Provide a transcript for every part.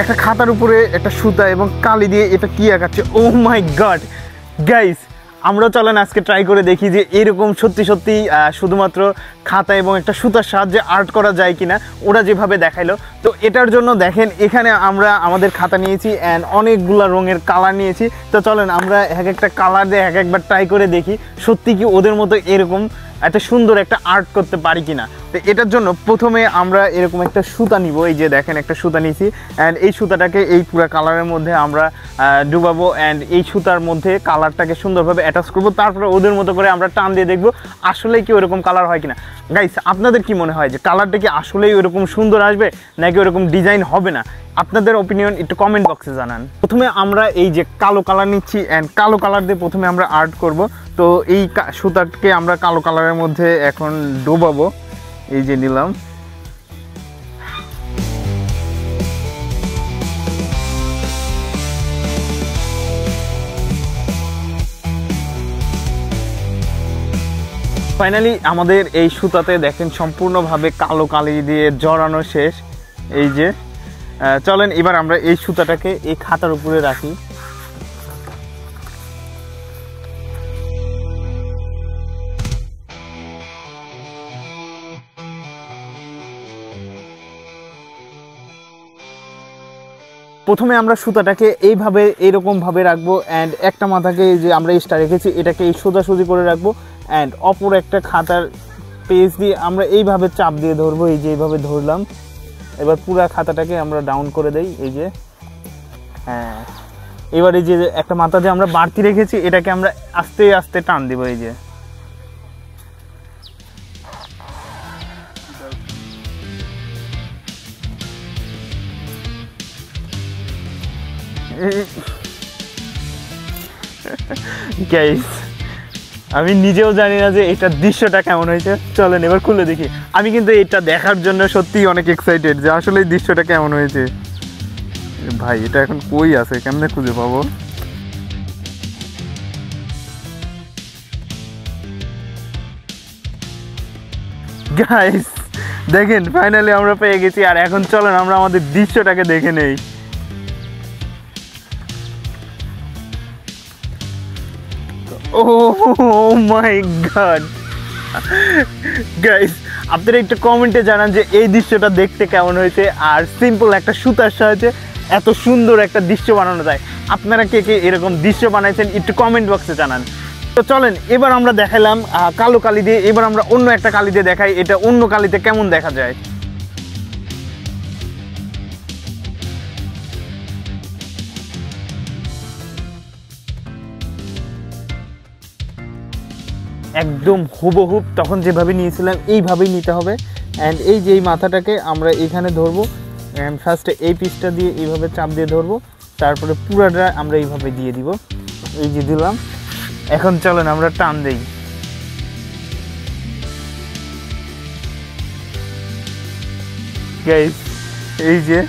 একটা খাতার উপরে একটা সুতা এবং কালি দিয়ে এটা কি আঁকাচ্ছে, ও মাই গড গাইস। আমরা চলেন আজকে ট্রাই করে দেখি যে এরকম সত্যি সত্যি শুধুমাত্র খাতা এবং একটা সুতার সাহায্যে আর্ট করা যায় কিনা, ওরা যেভাবে দেখাইলো। তো এটার জন্য দেখেন এখানে আমরা আমাদের খাতা নিয়েছি অ্যান্ড অনেকগুলা রঙের কালার নিয়েছি। তো চলেন আমরা এক একটা কালার দিয়ে এক একবার ট্রাই করে দেখি সত্যি কি ওদের মতো এরকম একটা সুন্দর একটা আর্ট করতে পারি কিনা। তো এটার জন্য প্রথমে আমরা এরকম একটা সুতা নিব, এই যে দেখেন একটা সুতা নিয়েছি অ্যান্ড এই সুতাটাকে এই পুরো কালারের মধ্যে আমরা ডুবাবো অ্যান্ড এই সুতার মধ্যে কালারটাকে সুন্দরভাবে অ্যাটাচ করবো। তারপরে ওদের মতো করে আমরা টান দিয়ে দেখবো আসলেই কি ওরকম কালার হয় কিনা। গাইস আপনাদের কি মনে হয় যে কালারটা কি আসলেই ওরকম সুন্দর আসবে নাকি ওরকম ডিজাইন হবে না? আপনাদের ওপিনিয়ন একটু কমেন্ট বক্সে জানান। প্রথমে আমরা এই যে কালো কালার নিচ্ছি অ্যান্ড কালো কালার দিয়ে প্রথমে আমরা আর্ট করব। তো এই সুতাকে আমরা কালো কালারের মধ্যে এখন ডোবাবো, এই যে নিলাম। ফাইনালি আমাদের এই সুতাতে দেখেন সম্পূর্ণভাবে কালো কালি দিয়ে জড়ানো শেষ। এই যে চলেন এবার আমরা এই সুতাটাকে এই খাতার উপরে রাখি। প্রথমে আমরা সুতাটাকে এইভাবে এরকমভাবে রাখবো অ্যান্ড একটা মাথাকে যে আমরা স্টার রেখেছি এটাকে এই সোজাসুজি করে রাখবো অ্যান্ড অপর একটা খাতার পেজ দিয়ে আমরা এইভাবে চাপ দিয়ে ধরবো। এই যে এইভাবে ধরলাম, এবার পুরো খাতাটাকে আমরা ডাউন করে দেই। এই যে হ্যাঁ, এবার এই যে একটা মাথা যে আমরা বাড়তি রেখেছি এটাকে আমরা আস্তে আস্তে টান দিব। এই যে গাইস আমি নিজেও জানি না যে এটার দৃশ্যটা কেমন হয়েছে। চলেন এবার খুলে দেখি। আমি কিন্তু এটা দেখার জন্য সত্যিই অনেক এক্সাইটেড যে আসলে এই দৃশ্যটা কেমন হয়েছে। ভাই এটা এখন কই আছে, কেমনে খুঁজে পাবো? গাইস দেখেন ফাইনালি আমরা পেয়ে গেছি। আর এখন চলেন আমরা আমাদের দৃশ্যটাকে দেখে নেই। Oh my god গাইস আপনারা একটু কমেন্টে জানান যে এই দৃশ্যটা দেখতে কেমন হয়েছে আর সিম্পল একটা সুতার সাহায্যে এত সুন্দর একটা দৃশ্য বানানো যায়। আপনারা কে কে এরকম দৃশ্য বানাইছেন একটু কমেন্ট বক্সে জানান। তো চলেন এবার আমরা দেখালাম কালো কালি দিয়ে, এবার আমরা অন্য একটা কালি দিয়ে দেখাই এটা অন্য কালিতে কেমন দেখা যায়। একদম হুবহুব তখন যেভাবে নিয়েছিলাম এইভাবেই নিতে হবে অ্যান্ড এই যে এই মাথাটাকে আমরা এইখানে ধরবো অ্যান্ড ফার্স্টে এই পিসটা দিয়ে এইভাবে চাপ দিয়ে ধরবো, তারপরে পুরাটা আমরা এইভাবে দিয়ে দিব। এই যে দিলাম, এখন চলেন আমরা টান দেই। গাইস এই যে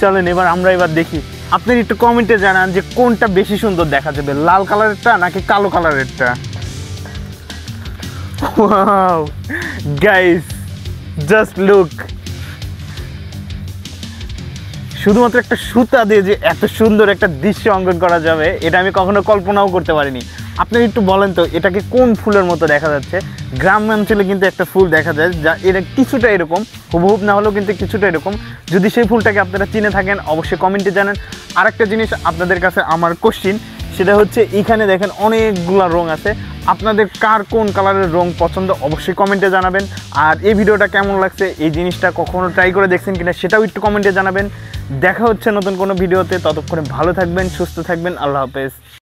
চলেন এবার আমরা দেখি। আপনারা একটু কমেন্টে জানান যে কোনটা বেশি সুন্দর দেখা যাবে, লাল কালারেরটা নাকি কালো কালারেরটা। Wow guys just look, শুধুমাত্র একটা সুতা দিয়ে যে এত সুন্দর একটা দৃশ্য অঙ্কন করা যাবে এটা আমি কখনো কল্পনাও করতে পারিনি। আপনি একটু বলেন তো এটাকে কোন ফুলের মতো দেখা যাচ্ছে? গ্রামাঞ্চলে কিন্তু একটা ফুল দেখা যায় যা এটা কিছুটা এরকম, হুবহুব না হলেও কিন্তু কিছুটা এরকম। যদি সেই ফুলটাকে আপনারা চিনে থাকেন অবশ্যই কমেন্টে জানান। আরেকটা জিনিস আপনাদের কাছে আমার কোশ্চিন, সেটা হচ্ছে এখানে দেখেন অনেকগুলা রং আছে, আপনাদের কার কোন কালারের রং পছন্দ অবশ্যই কমেন্টে জানাবেন। আর এই ভিডিওটা কেমন লাগছে, এই জিনিসটা কখনো ট্রাই করে দেখছেন কিনা সেটাও একটু কমেন্টে জানাবেন। দেখা হচ্ছে নতুন কোনো ভিডিওতে, ততক্ষণে ভালো থাকবেন, সুস্থ থাকবেন, আল্লাহ হাফেজ।